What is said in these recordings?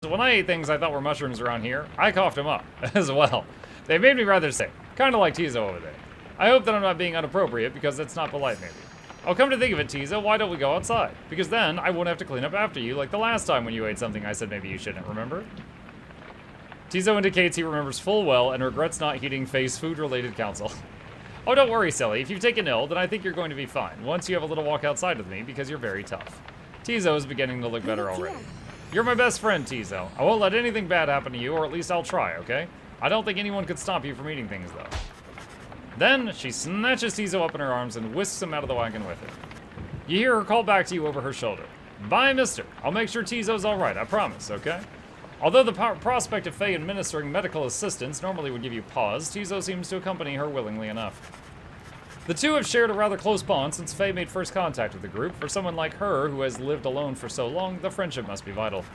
when I ate things I thought were mushrooms around here, I coughed them up as well. They made me rather sick, kind of like Tizo over there. I hope that I'm not being inappropriate because that's not polite maybe. Oh, come to think of it, Tizo, why don't we go outside? Because then I won't have to clean up after you like the last time when you ate something I said maybe you shouldn't, remember? Tizo indicates he remembers full well and regrets not heeding Faye's food-related counsel. Oh, don't worry, silly. If you've taken ill, then I think you're going to be fine once you have a little walk outside with me because you're very tough. Tizo is beginning to look better already. You're my best friend, Tizo. I won't let anything bad happen to you, or at least I'll try, okay? I don't think anyone could stop you from eating things, though. Then, she snatches Tizo up in her arms and whisks him out of the wagon with her. You hear her call back to you over her shoulder. Bye, mister. I'll make sure Tizo's alright, I promise, okay? Although the prospect of Faye administering medical assistance normally would give you pause, Tizo seems to accompany her willingly enough. The two have shared a rather close bond since Faye made first contact with the group. For someone like her, who has lived alone for so long, the friendship must be vital.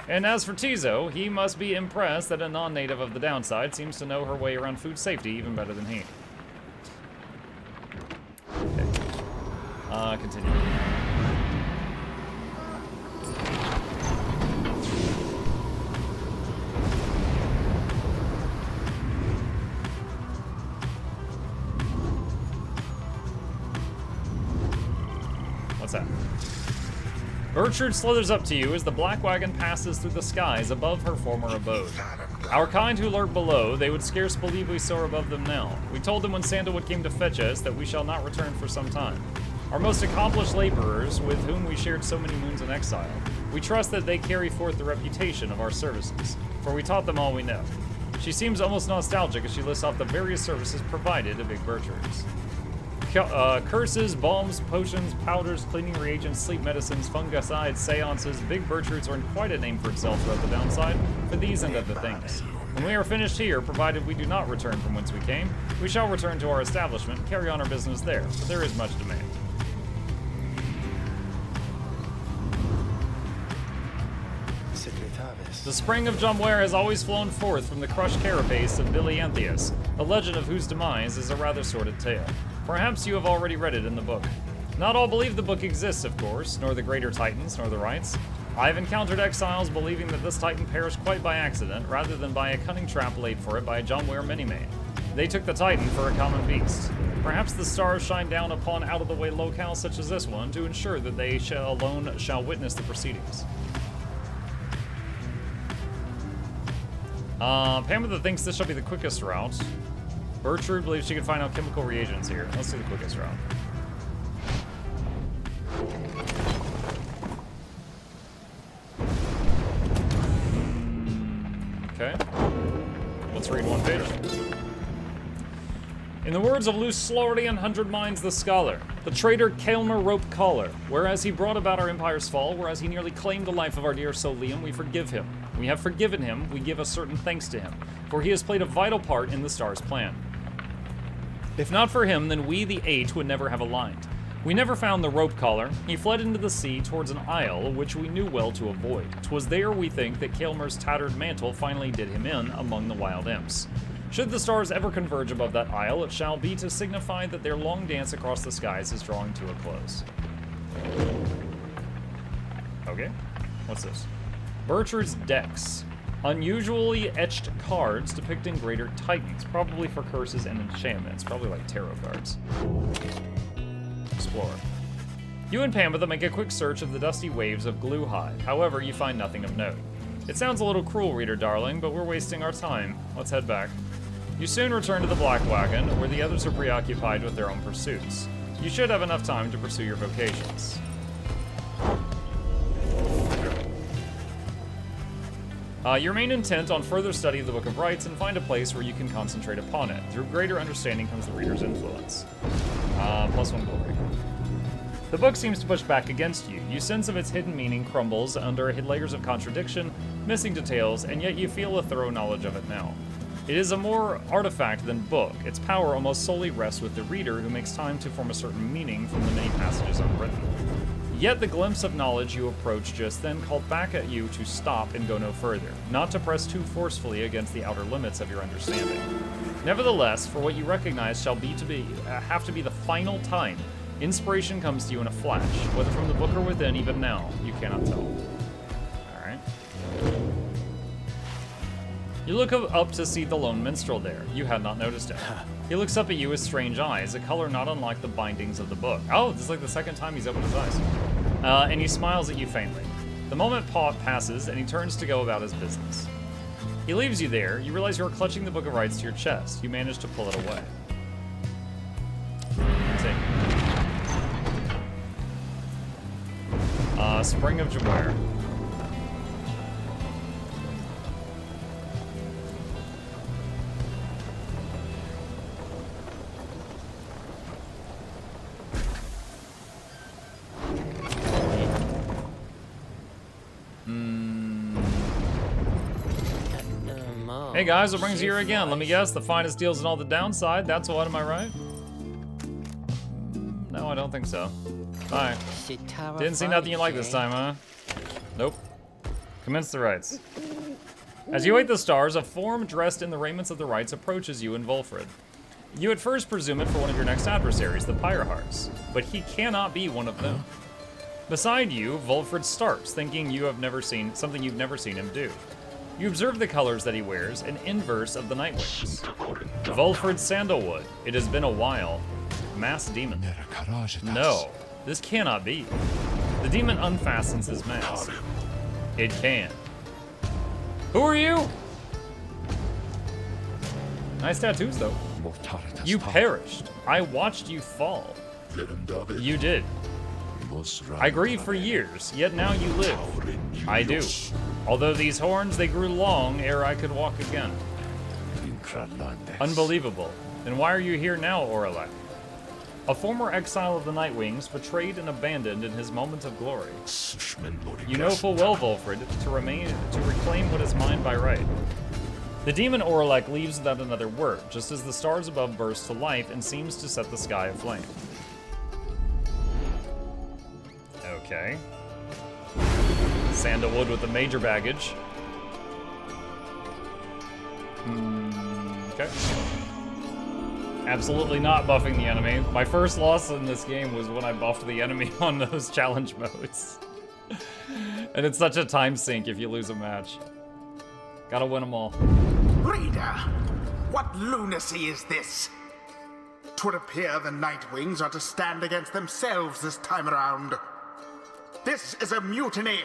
And as for Tizo, he must be impressed that a non-native of the downside seems to know her way around food safety even better than he. Okay. Continue. What's that? Gertrude slithers up to you as the black wagon passes through the skies above her former abode. Our kind who lurk below, they would scarce believe we soar above them now. We told them when Sandalwood came to fetch us that we shall not return for some time. Our most accomplished laborers, with whom we shared so many moons in exile, we trust that they carry forth the reputation of our services, for we taught them all we know. She seems almost nostalgic as she lists off the various services provided to Big Gertrude's. Curses, balms, potions, powders, cleaning reagents, sleep medicines, fungicides, seances. Big Gertrude's earned quite a name for itself throughout the downside for these and other things. When we are finished here, provided we do not return from whence we came, we shall return to our establishment and carry on our business there, but there is much demand. The spring of Jomware has always flown forth from the crushed carapace of Bilianthius, the legend of whose demise is a rather sordid tale. Perhaps you have already read it in the book. Not all believe the book exists, of course, nor the greater titans, nor the rites. I have encountered exiles believing that this titan perished quite by accident, rather than by a cunning trap laid for it by a Jomware many-made. They took the titan for a common beast. Perhaps the stars shine down upon out-of-the-way locales such as this one to ensure that they alone shall witness the proceedings. Pamela thinks this shall be the quickest route. Gertrude believes she can find alchemical reagents here. Let's do the quickest route. Okay. Let's read one page. In the words of Luce Slorian, 100 Minds the Scholar, the traitor Kaelmer Rope Collar, whereas he brought about our empire's fall, whereas he nearly claimed the life of our dear soul Liam, we forgive him. We have forgiven him, we give a certain thanks to him, for he has played a vital part in the Star's plan. If not for him, then we, the Eight, would never have aligned. We never found the rope collar. He fled into the sea towards an isle, which we knew well to avoid. 'Twas there, we think, that Kaelmer's tattered mantle finally did him in among the wild imps. Should the stars ever converge above that isle, it shall be to signify that their long dance across the skies is drawing to a close. Okay, what's this? Gertrude's Decks. Unusually etched cards depicting greater titans, probably for curses and enchantments, probably like tarot cards. Explore. You and Pamela make a quick search of the dusty waves of Gluehide. However, you find nothing of note. It sounds a little cruel, reader darling, but we're wasting our time. Let's head back. You soon return to the Black Wagon, where the others are preoccupied with their own pursuits. You should have enough time to pursue your vocations. You remain intent on further study of the Book of Rites and find a place where you can concentrate upon it. Through greater understanding comes the reader's influence. +1 glory. The book seems to push back against you. Your sense of its hidden meaning crumbles under layers of contradiction, missing details, and yet you feel a thorough knowledge of it now. It is a more artifact than book. Its power almost solely rests with the reader, who makes time to form a certain meaning from the many passages unwritten. Yet the glimpse of knowledge you approached just then called back at you to stop and go no further, not to press too forcefully against the outer limits of your understanding. Nevertheless, for what you recognize shall have to be the final time, inspiration comes to you in a flash, whether from the book or within, even now, you cannot tell. Alright. You look up to see the lone minstrel there. You had not noticed him. He looks up at you with strange eyes, a color not unlike the bindings of the book. Oh, this is like the second time he's opened his eyes. And he smiles at you faintly. The moment passes, and he turns to go about his business. He leaves you there. You realize you are clutching the Book of Rites to your chest. You manage to pull it away. Take it. Spring of Jaware. Hey guys, what brings you here again? Let me guess, the finest deals in all the downside. That's what, am I right? No, I don't think so. Bye. Didn't see nothing you like this time, huh? Nope. Commence the rites. As you await the stars, a form dressed in the raiments of the rites approaches you in Volfred. You at first presume it for one of your next adversaries, the Pyre hearts, but he cannot be one of them. Beside you, Volfred starts, thinking you have never seen something you've never seen him do. You observe the colors that he wears, an inverse of the Nightwings. Volfred Sandalwood. It has been a while. Mass demon. No, this cannot be. The demon unfastens his mask. It can. Who are you? Nice tattoos, though. You perished. I watched you fall. You did. I grieved for years, yet now you live. I do. Although these horns, they grew long ere I could walk again. Unbelievable. Then why are you here now, Oralek? A former exile of the Nightwings, betrayed and abandoned in his moment of glory. You know full well, Volfred, to reclaim what is mine by right. The demon Oralek leaves without another word, just as the stars above burst to life and seems to set the sky aflame. Okay. Sandalwood with the major baggage. Okay. Absolutely not buffing the enemy. My first loss in this game was when I buffed the enemy on those challenge modes. And it's such a time sink if you lose a match. Gotta win them all. Reader, what lunacy is this? 'Twould appear the Nightwings are to stand against themselves this time around. This is a mutiny,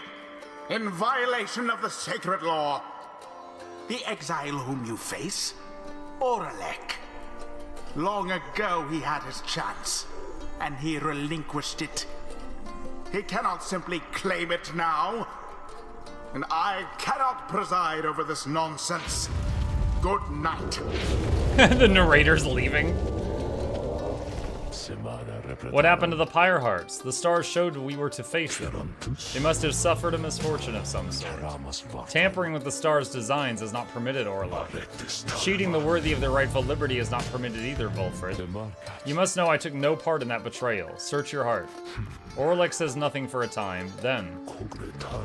in violation of the sacred law. The exile whom you face, Oralek. Long ago he had his chance, and he relinquished it. He cannot simply claim it now, and I cannot preside over this nonsense. Good night. The narrator's leaving. What happened to the Pyre hearts? The stars showed we were to face them. They must have suffered a misfortune of some sort. Tampering with the stars' designs is not permitted, Orla. Cheating the worthy of their rightful liberty is not permitted either, Volfred. You must know I took no part in that betrayal. Search your heart. Orlek says nothing for a time. Then,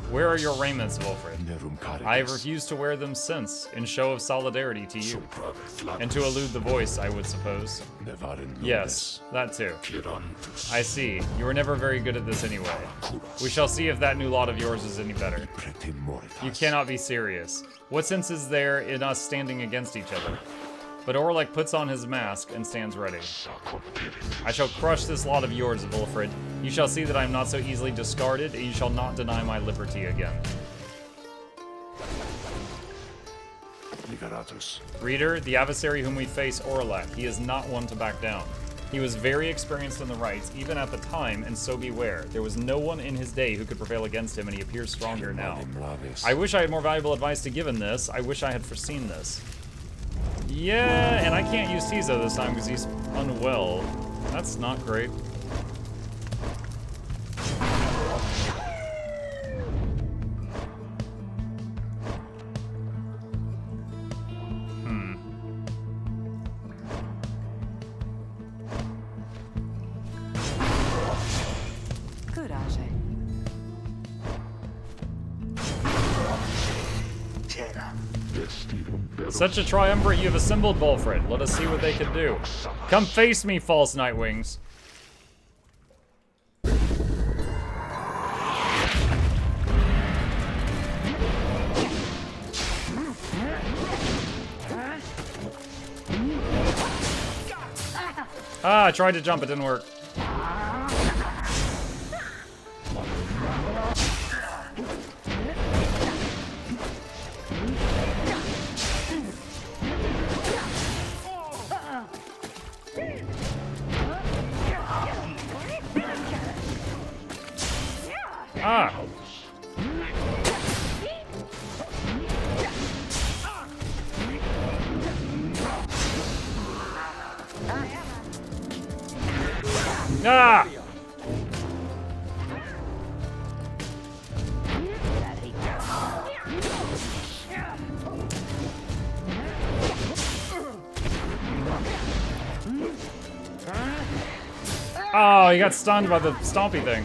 where are your raiments, Volfred? I have refused to wear them since, in show of solidarity to you. And to elude the voice, I would suppose. Yes, that too. I see. You were never very good at this anyway. We shall see if that new lot of yours is any better. You cannot be serious. What sense is there in us standing against each other? But Orlek puts on his mask and stands ready. I shall crush this lot of yours, Volfred. You shall see that I am not so easily discarded, and you shall not deny my liberty again. Reader, the adversary whom we face, Orlek, he is not one to back down. He was very experienced in the rites, even at the time, and so beware. There was no one in his day who could prevail against him, and he appears stronger now. I wish I had more valuable advice to give in this. I wish I had foreseen this. Yeah, and I can't use Tizo this time because he's unwell. That's not great. Such a triumvirate you have assembled, Volfred. Let us see what they can do. Come face me, false Nightwings. Ah, I tried to jump, it didn't work. Ah! Ah! Oh, he got stunned by the stompy thing.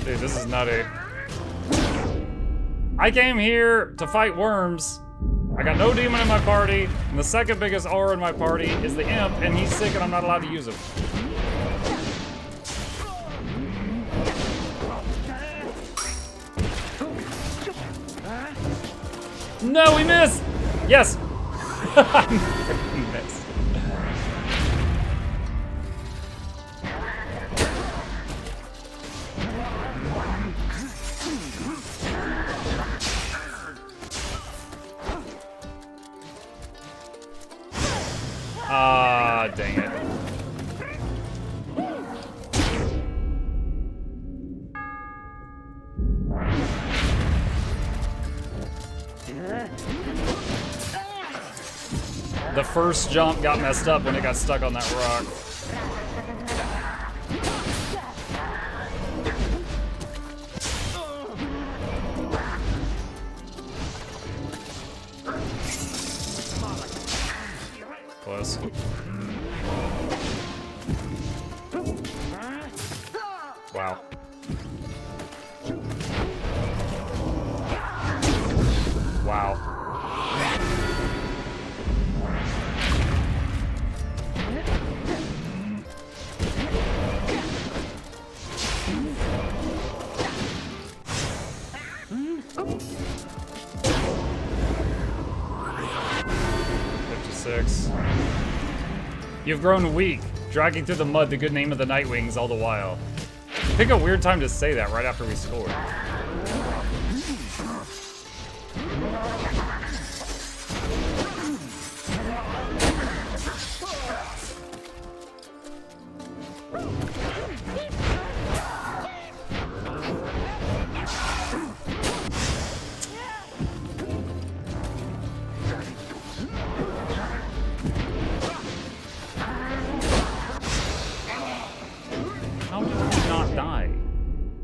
Dude, this is nutty. I came here to fight worms. I got no demon in my party, and the second biggest aura in my party is the imp, and he's sick and I'm not allowed to use him. No, we missed! Yes! We missed. Ah, dang it. The first jump got messed up when it got stuck on that rock. Close. Wow. Wow. You've grown weak, dragging through the mud the good name of the Nightwings all the while. Pick a weird time to say that right after we scored.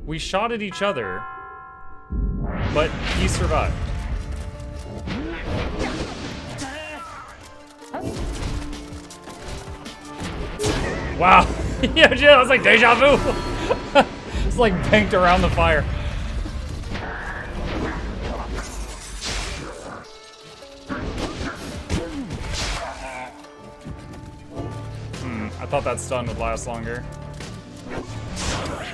We shot at each other, but he survived. Wow. Yeah, that was like deja vu. It's like banked around the fire. I thought that stun would last longer.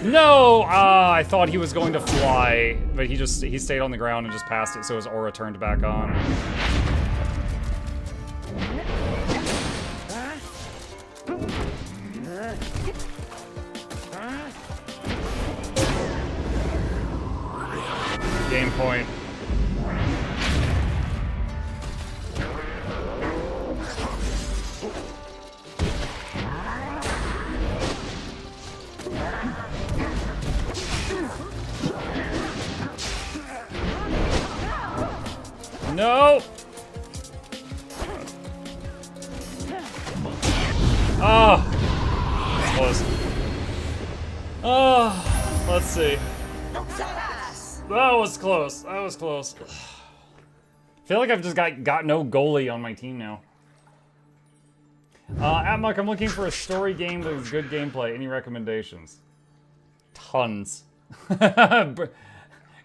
No! I thought he was going to fly, but he stayed on the ground and just passed it, so his aura turned back on. Game point. No! Oh! Close. Oh, let's see. That was close. That was close. I feel like I've just got no goalie on my team now. Atmuck, I'm looking for a story game with good gameplay. Any recommendations? Tons.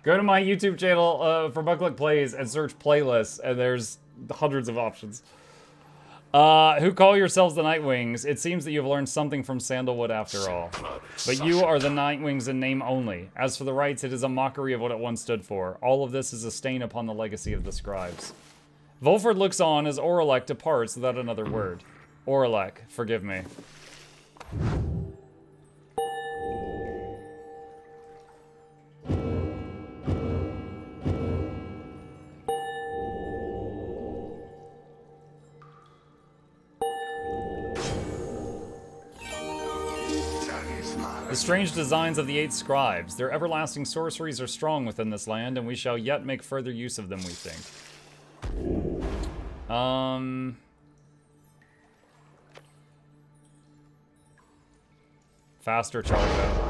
Go to my YouTube channel for Mukluk Plays and search playlists, and there's hundreds of options. Who call yourselves the Nightwings? It seems that you have learned something from Sandalwood after all. But you are the Nightwings in name only. As for the rights, it is a mockery of what it once stood for. All of this is a stain upon the legacy of the scribes. Volfred looks on as Aurelek departs without another word. Aurelek, forgive me. The strange designs of the 8 scribes. Their everlasting sorceries are strong within this land, and we shall yet make further use of them, we think. Faster charge up.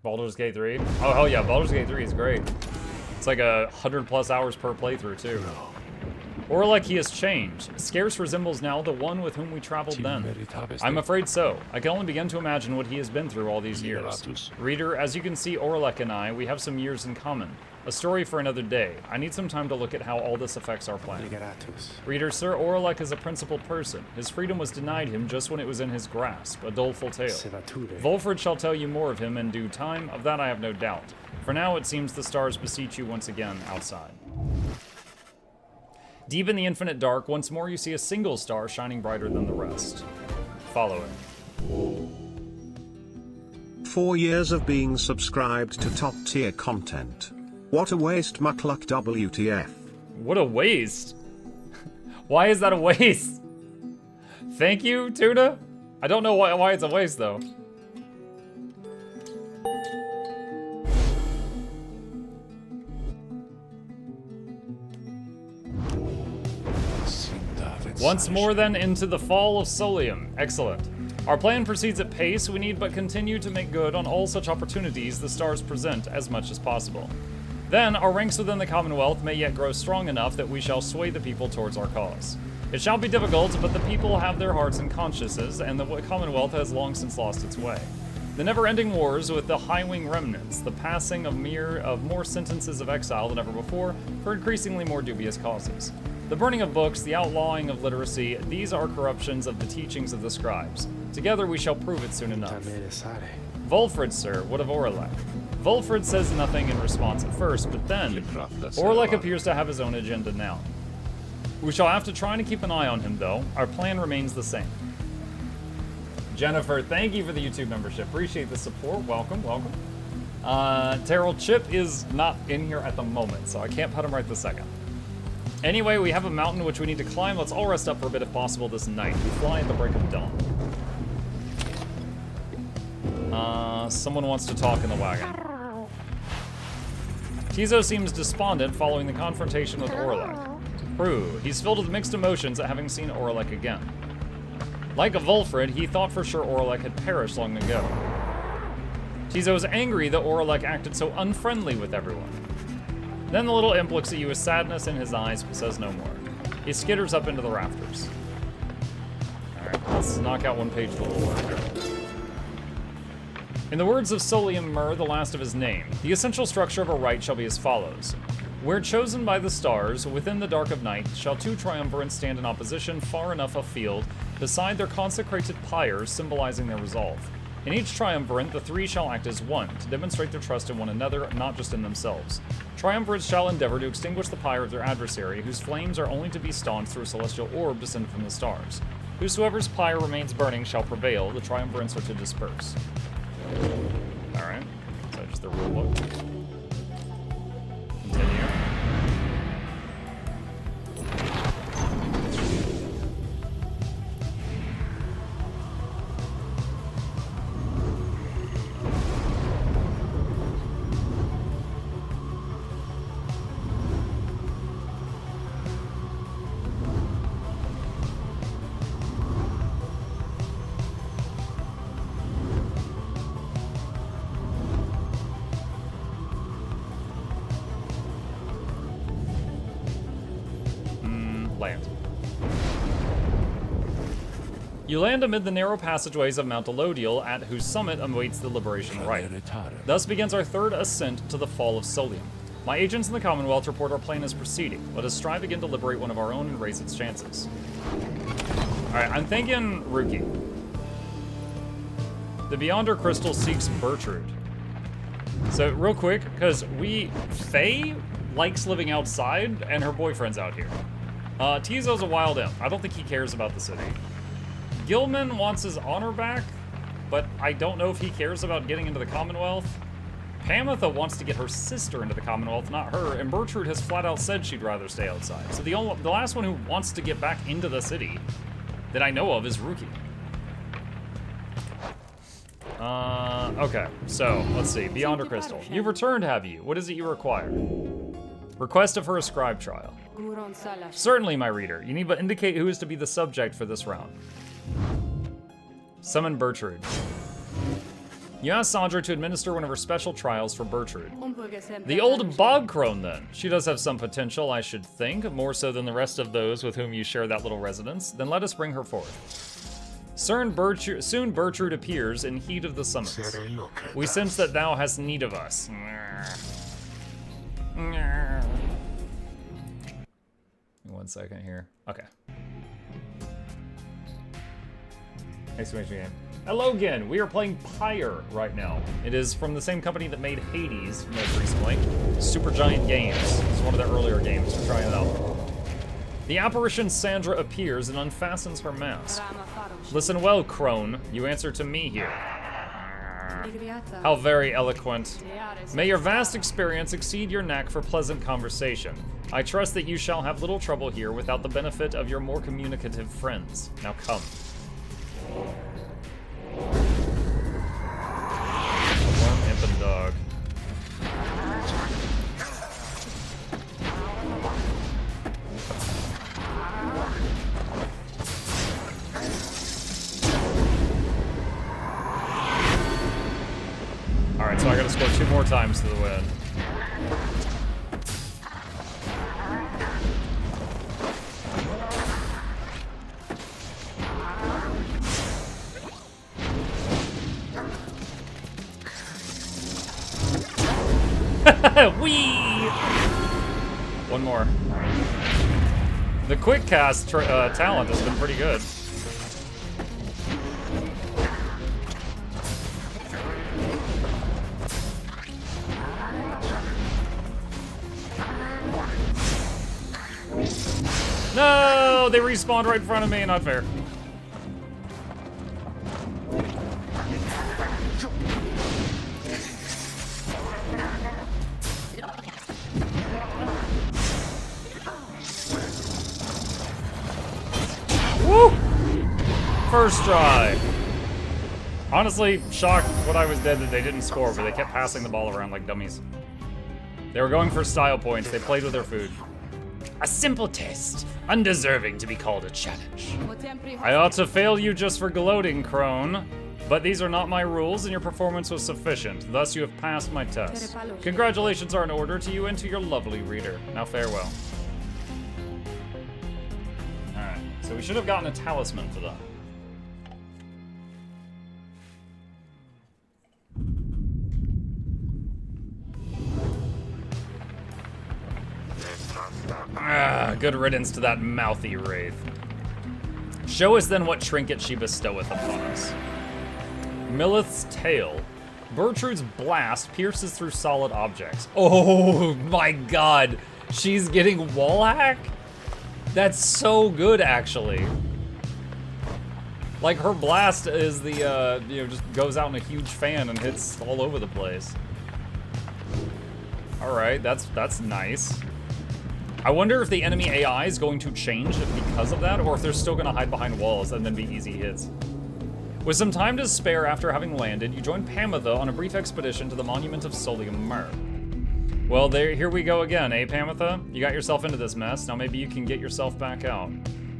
Baldur's Gate 3? Oh, hell yeah, Baldur's Gate 3 is great. It's like 100+ hours per playthrough, too. Or like he has changed. Scarce resembles now the one with whom we traveled then. I'm afraid so. I can only begin to imagine what he has been through all these years. Reader, as you can see, Aurelek and I, we have some years in common. A story for another day. I need some time to look at how all this affects our plan. Reader, Sir Aurelek is a principled person. His freedom was denied him just when it was in his grasp. A doleful tale. Volfred shall tell you more of him in due time. Of that I have no doubt. For now, it seems the stars beseech you once again outside. Deep in the infinite dark, once more you see a single star shining brighter than the rest. Follow it. 4 years of being subscribed to top tier content. What a waste, Mukluk WTF. What a waste. Why is that a waste? Thank you, Tuna? I don't know why it's a waste, though. Once more then into the fall of Solium. Excellent. Our plan proceeds at pace. We need but continue to make good on all such opportunities the stars present as much as possible. Then our ranks within the Commonwealth may yet grow strong enough that we shall sway the people towards our cause. It shall be difficult, but the people have their hearts and consciences, and the Commonwealth has long since lost its way. The never-ending wars with the high-wing remnants, the passing of more sentences of exile than ever before for increasingly more dubious causes. The burning of books, the outlawing of literacy, these are corruptions of the teachings of the scribes. Together we shall prove it soon enough. Volfred, sir, what of Aurelek? Volfred says nothing in response at first, but then Aurelek appears to have his own agenda now. We shall have to try to keep an eye on him, though. Our plan remains the same. Jennifer, thank you for the YouTube membership. Appreciate the support. Welcome, welcome. Terrell, Chip is not in here at the moment, so I can't put him right this second. Anyway, we have a mountain which we need to climb. Let's all rest up for a bit if possible this night. We fly at the break of dawn. Someone wants to talk in the wagon. Tizo seems despondent following the confrontation with Aurelek. True, he's filled with mixed emotions at having seen Aurelek again. Like a Volfred, he thought for sure Aurelek had perished long ago. Tizo is angry that Aurelek acted so unfriendly with everyone. Then the little imp looks at you with sadness in his eyes, but says no more. He skitters up into the rafters. Alright, let's knock out one page of the lore here. In the words of Solium Mur, the last of his name, the essential structure of a rite shall be as follows. Where chosen by the stars, within the dark of night, shall 2 triumvirates stand in opposition far enough afield, beside their consecrated pyres, symbolizing their resolve. In each triumvirate, the 3 shall act as one, to demonstrate their trust in one another, not just in themselves. Triumvirates shall endeavor to extinguish the pyre of their adversary, whose flames are only to be staunched through a celestial orb descended from the stars. Whosoever's pyre remains burning shall prevail, the triumvirates are to disperse. Alright, so just the rule book. Continue. Land. You land amid the narrow passageways of Mount Elodial, at whose summit awaits the liberation rite. Thus begins our third ascent to the fall of Solium. My agents in the Commonwealth report our plan is proceeding. Let us strive again to liberate one of our own and raise its chances. Alright, I'm thinking Ruki. The Beyonder Crystal seeks Bertrude. So, real quick, because Faye likes living outside, and her boyfriend's out here. Tizo's a wild imp. I don't think he cares about the city. Gilman wants his honor back, but I don't know if he cares about getting into the Commonwealth. Pamitha wants to get her sister into the Commonwealth, not her, and Bertrude has flat out said she'd rather stay outside. So the last one who wants to get back into the city that I know of is Ruki. Okay, so let's see. Beyonder Crystal. You've returned, have you? What is it you require? Request of her ascribed trial. Certainly, my reader. You need but indicate who is to be the subject for this round. Summon Bertrude. You ask Sandra to administer one of her special trials for Bertrude. The old bog crone, then. She does have some potential, I should think, more so than the rest of those with whom you share that little residence. Then let us bring her forth. Soon Bertrude appears in heat of the summons. We sense that thou hast need of us. One second here. Okay. Exclamation game. Hello again. We are playing Pyre right now. It is from the same company that made Hades most recently. Supergiant Games. It's one of the earlier games. We're trying it out. The apparition Sandra appears and unfastens her mask. Listen well, crone. You answer to me here. How very eloquent. May your vast experience exceed your knack for pleasant conversation. I trust that you shall have little trouble here without the benefit of your more communicative friends. Now come. Worm, imp, and dog. Alright, so I gotta score 2 more times to the win. Whee! One more. The quick cast talent has been pretty good. No, they respawned right in front of me. Not fair. Woo! First try. Honestly, shocked when I was dead that they didn't score, but they kept passing the ball around like dummies. They were going for style points. They played with their food. A simple test, undeserving to be called a challenge. I ought to fail you just for gloating, crone. But these are not my rules, and your performance was sufficient. Thus, you have passed my test. Congratulations are in order to you and to your lovely reader. Now, farewell. Alright, so we should have gotten a talisman for that. Good riddance to that mouthy wraith. Show us then what trinket she bestoweth upon us. Millith's tail. Bertrude's blast pierces through solid objects. Oh my god. She's getting wall hack? That's so good, actually. Like, her blast is the, just goes out in a huge fan and hits all over the place. Alright, that's nice. I wonder if the enemy AI is going to change because of that, or if they're still going to hide behind walls and then be easy hits. With some time to spare after having landed, you join Pamitha on a brief expedition to the monument of Solium Myrrh. Well, here we go again, eh, Pamitha? You got yourself into this mess, now maybe you can get yourself back out.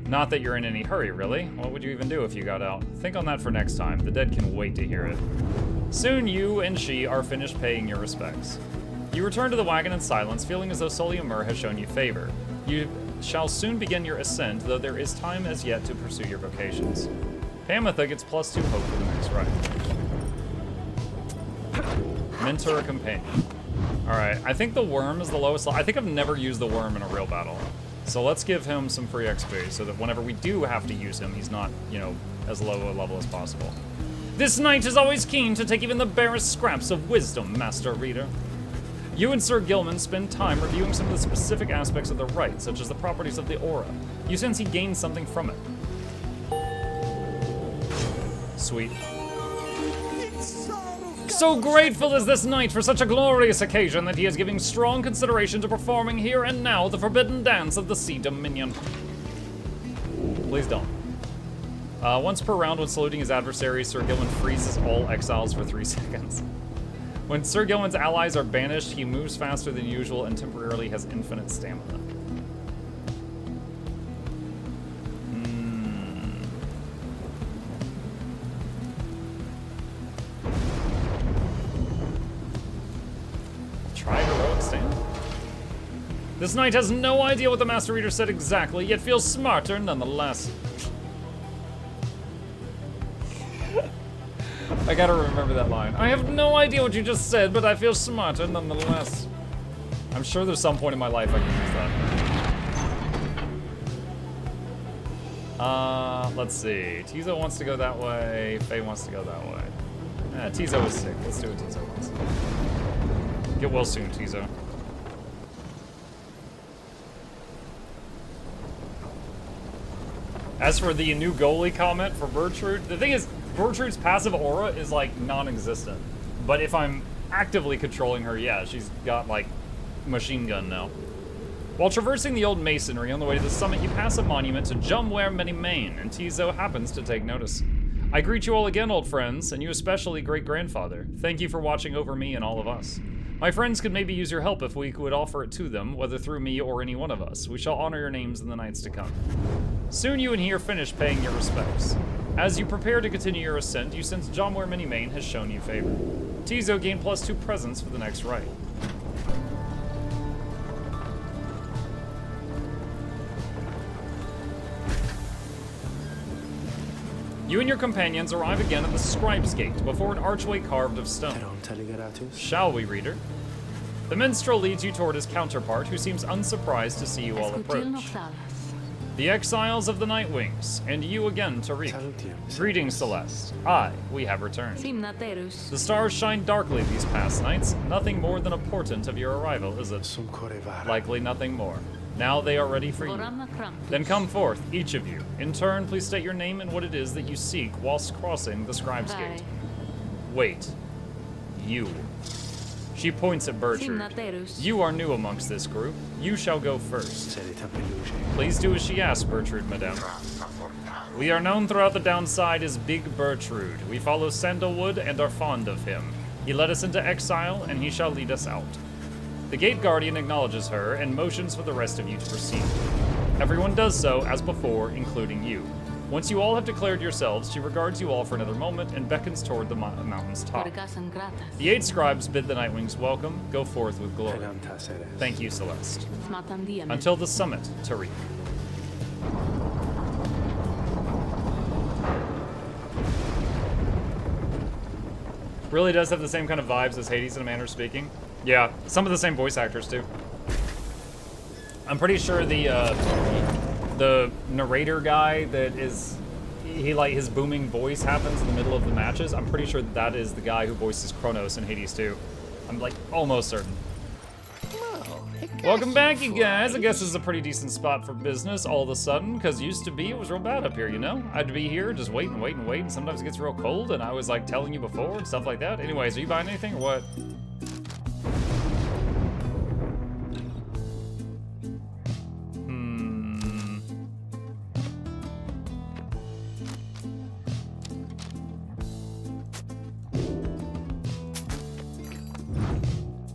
Not that you're in any hurry, really. What would you even do if you got out? Think on that for next time. The dead can wait to hear it. Soon you and she are finished paying your respects. You return to the wagon in silence, feeling as though Solium Myrrh has shown you favor. You shall soon begin your ascent, though there is time as yet to pursue your vocations. Pamitha gets +2 hope for the next ride. Mentor a companion. Alright, I think the worm is the lowest. I think I've never used the worm in a real battle. So let's give him some free XP so that whenever we do have to use him, he's not, you know, as low a level as possible. This knight is always keen to take even the barest scraps of wisdom, Master Reader. You and Sir Gilman spend time reviewing some of the specific aspects of the rite, such as the properties of the aura. You sense he gains something from it. Sweet. So grateful is this knight for such a glorious occasion that he is giving strong consideration to performing here and now the forbidden dance of the Sea Dominion. Please don't. Once per round when saluting his adversary, Sir Gilman freezes all exiles for 3 seconds. When Sir Gilman's allies are banished, he moves faster than usual and temporarily has infinite stamina. Try heroic stand? This knight has no idea what the Master Reader said exactly, yet feels smarter nonetheless. I gotta remember that line. I have no idea what you just said, but I feel smarter nonetheless. I'm sure there's some point in my life I can use that. Let's see. Tizo wants to go that way. Faye wants to go that way. Tizo is sick. Let's do what Tizo wants. Get well soon, Tizo. As for the new goalie comment for Bertrude, the thing is, Bertrude's passive aura is like non-existent. But if I'm actively controlling her, yeah, she's got like machine gun now. While traversing the old masonry on the way to the summit, you pass a monument to Jumware Many Main, and Tizo happens to take notice. I greet you all again, old friends, and you especially, great-grandfather. Thank you for watching over me and all of us. My friends could maybe use your help if we could offer it to them, whether through me or any one of us. We shall honor your names in the nights to come. Soon you and he are finished paying your respects. As you prepare to continue your ascent, you sense Jomware Many Main has shown you favor. Tizo gained +2 presence for the next rite. You and your companions arrive again at the Scribe's Gate, before an archway carved of stone. Shall we, reader? The minstrel leads you toward his counterpart, who seems unsurprised to see you all approach. The exiles of the Nightwings, and you again, Tariq. Greetings, Celeste. We have returned. The stars shine darkly these past nights. Nothing more than a portent of your arrival, is it? Likely nothing more. Now they are ready for you. Then come forth, each of you. In turn, please state your name and what it is that you seek whilst crossing the Scribe's Gate. Wait. You. She points at Bertrude. You are new amongst this group. You shall go first. Please do as she asks, Bertrude, madame. We are known throughout the downside as Big Bertrude. We follow Sandalwood and are fond of him. He led us into exile, and he shall lead us out. The Gate Guardian acknowledges her and motions for the rest of you to proceed. Everyone does so, as before, including you. Once you all have declared yourselves, she regards you all for another moment and beckons toward the mountain's top. The 8 scribes bid the Nightwings welcome. Go forth with glory. Thank you, Celeste. Until the summit, Tariq. Really does have the same kind of vibes as Hades in a manner of speaking. Yeah, some of the same voice actors too. I'm pretty sure the narrator guy that is, he like his booming voice happens in the middle of the matches. I'm pretty sure that is the guy who voices Kronos in Hades 2. I'm like almost certain. Welcome back, you guys. I guess this is a pretty decent spot for business all of a sudden, because used to be it was real bad up here, you know? I'd be here just wait and wait and wait, and sometimes it gets real cold, and I was like telling you before and stuff like that. Anyways, are you buying anything or what?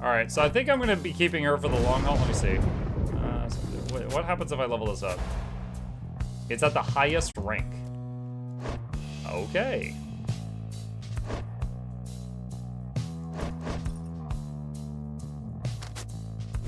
Alright, so I think I'm going to be keeping her for the long haul. Let me see. What happens if I level this up? It's at the highest rank. Okay.